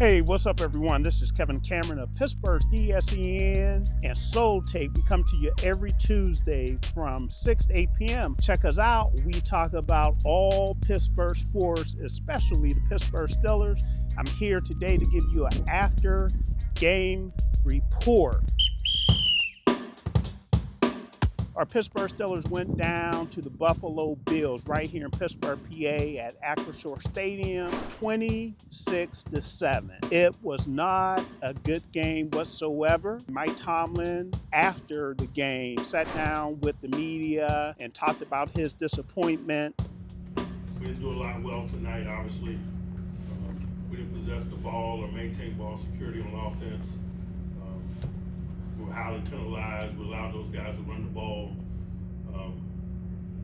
Hey, what's up, everyone? This is Kevin Cameron of Pittsburgh's DSEN and Soul Tape. We come to you every Tuesday from 6 to 8 p.m. Check us out. We talk about all Pittsburgh sports, especially the Pittsburgh Steelers. I'm here today to give you an after-game report. Our Pittsburgh Steelers went down to the Buffalo Bills right here in Pittsburgh, PA at Acrisure Stadium, 26-7. It was not a good game whatsoever. Mike Tomlin, after the game, sat down with the media and talked about his disappointment. We didn't do a lot well tonight, obviously. We didn't possess the ball or maintain ball security on offense. We were highly penalized. We allowed those guys to run the ball.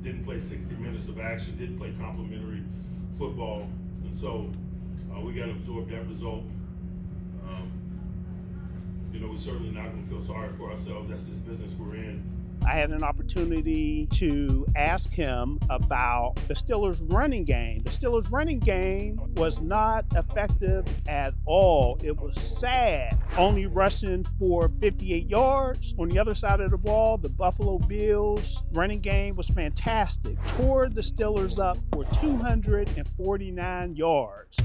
Didn't play 60 minutes of action, didn't play complimentary football. And so we got to absorb that result. We're certainly not going to feel sorry for ourselves. That's this business we're in. I had an opportunity to ask him about the Steelers' running game. The Steelers' running game was not effective at all. It was sad. Only rushing for 58 yards. On the other side of the ball, the Buffalo Bills' running game was fantastic. Tore the Steelers up for 249 yards.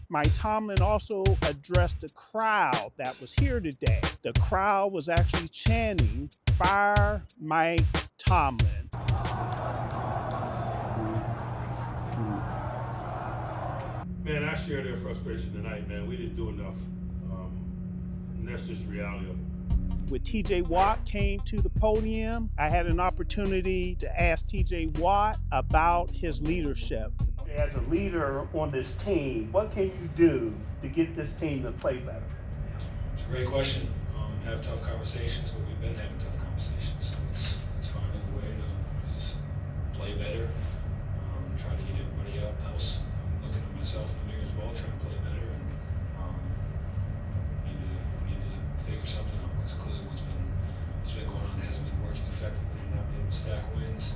Mike Tomlin also addressed the crowd that was here today. The crowd was actually chanting, "Fire Mike Tomlin." Man, I share their frustration tonight, man. We didn't do enough. And that's just the reality of it. When TJ Watt came to the podium, I had an opportunity to ask TJ Watt about his leadership. As a leader on this team, what can you do to get this team to play better? It's a great question. Have tough conversations, but we've been having tough conversations. So it's finding a way to just play better, try to get everybody else. I'm looking at myself in the mirror as well, trying to play better, and we need to figure something out. Because clearly what's been going on hasn't been working effectively, and not being able to stack wins.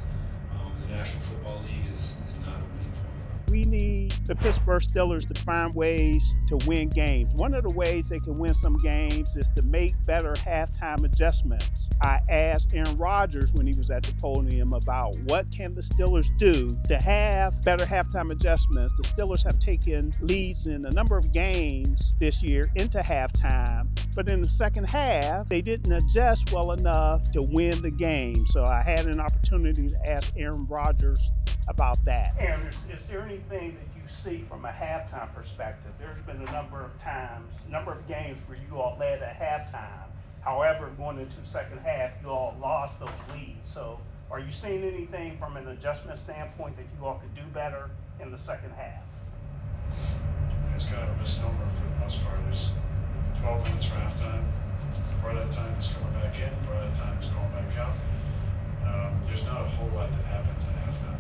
The National Football League is not a winning formula. We need the Pittsburgh Steelers to find ways to win games. One of the ways they can win some games is to make better halftime adjustments. I asked Aaron Rodgers when he was at the podium about what can the Steelers do to have better halftime adjustments. The Steelers have taken leads in a number of games this year into halftime, but in the second half, they didn't adjust well enough to win the game. So I had an opportunity to ask Aaron Rodgers about that. Aaron, is there anything that you see from a halftime perspective? There's been a number of games where you all led at halftime. However, going into the second half, you all lost those leads. So are you seeing anything from an adjustment standpoint that you all could do better in the second half? It's kind of a misnomer for the most part. There's 12 minutes for halftime. Part of that time is coming back in, part of that time is going back out. There's not a whole lot that happens at halftime.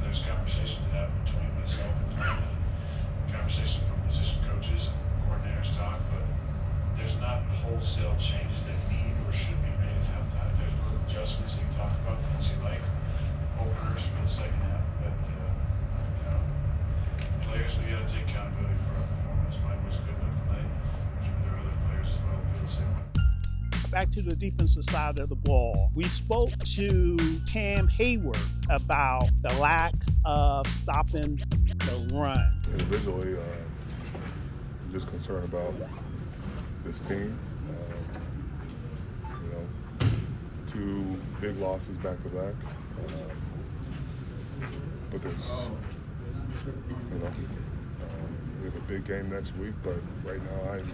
There's conversations that happen between myself and Tomlin, and conversations from position coaches and coordinators talk, but there's not wholesale changes that need or should be made at halftime. There's little adjustments that you talk about, things you like, openers for the second half, but players, we got to take accountability for our performance. Mike was good enough tonight. I'm sure there are other players as well who feel the same way. Back to the defensive side of the ball. We spoke to Cam Hayward about the lack of stopping the run. Individually, I'm just concerned about this team. 2 big losses back to back. But there's, we have a big game next week, but right now I'm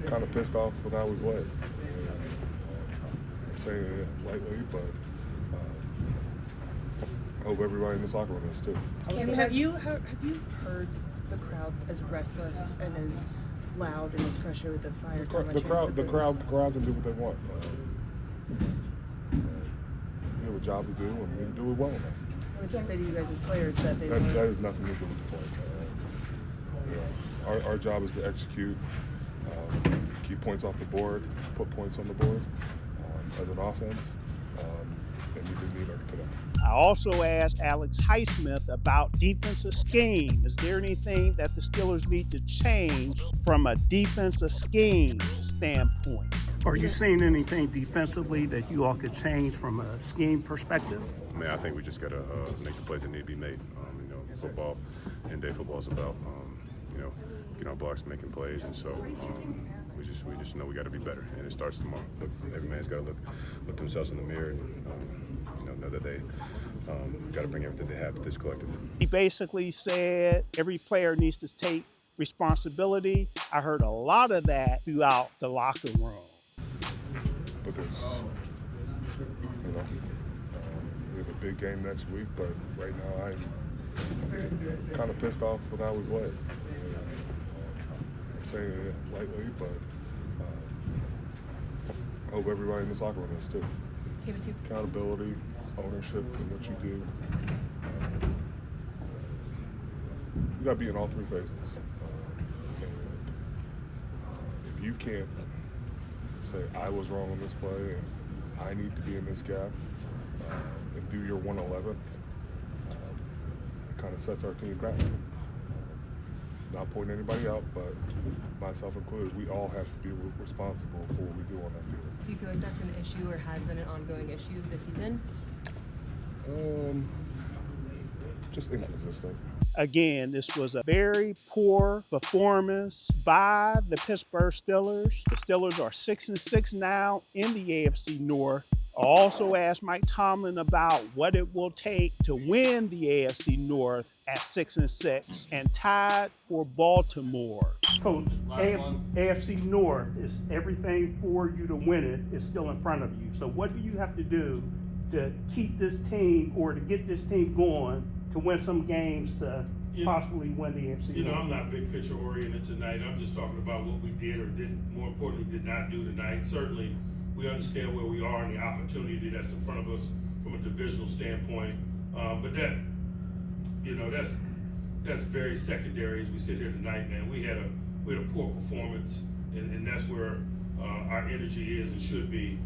kind of pissed off with how we played. I'm saying it lightly, but I hope everybody in the locker room is too. Kim, have you heard the crowd as restless and as loud and as frustrated with the fire? The crowd can do what they want. We have a job to do, and we do it well enough. What does it say to you guys as players that they that has nothing to do with the play. Our job is to execute, keep points off the board, put points on the board. as an offense, and we didn't either today. I also asked Alex Highsmith about defensive scheme. Is there anything that the Steelers need to change from a defensive scheme standpoint? Are you seeing anything defensively that you all could change from a scheme perspective? I mean, I think we just got to make the plays that need to be made. Football, in-day football is about, getting our blocks, making plays, and so we just know we got to be better, and it starts tomorrow. Every man's got to look themselves in the mirror and know that they got to bring everything they have to this collective. He basically said every player needs to take responsibility. I heard a lot of that throughout the locker room. Because, we have a big game next week, but right now I'm kind of pissed off with how we played. I'm saying it lightly, but I hope everybody in this locker room is too. Accountability, ownership in what you do. You got to be in all three phases. And if you can't say, I was wrong on this play and I need to be in this gap and do your 111th, it kind of sets our team back. Not pointing anybody out, but myself included, we all have to be responsible for what we do on that field. Do you feel like that's an issue or has been an ongoing issue this season? Just inconsistent. Again, this was a very poor performance by the Pittsburgh Steelers. The Steelers are 6-6 now in the AFC North. I also asked Mike Tomlin about what it will take to win the AFC North at 6-6 and tied for Baltimore. Coach, AFC North is everything for you to win it is still in front of you. So what do you have to do to keep this team or to get this team going to win some games to possibly win the AFC North? I'm not big picture oriented tonight. I'm just talking about what we did or didn't, more importantly, did not do tonight. Certainly, we understand where we are and the opportunity that's in front of us from a divisional standpoint. But that's very secondary as we sit here tonight, man. We had a poor performance, and that's where our energy is and should be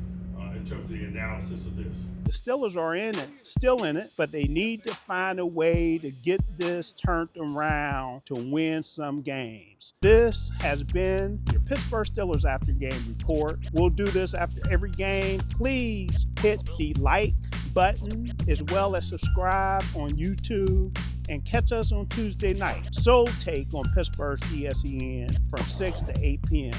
in terms of the analysis of this. The Steelers are still in it, but they need to find a way to get this turned around to win some games. This has been your Pittsburgh Steelers After Game Report. We'll do this after every game. Please hit the like button as well as subscribe on YouTube and catch us on Tuesday night. Soul Take on Pittsburgh's ESPN from 6 to 8 p.m.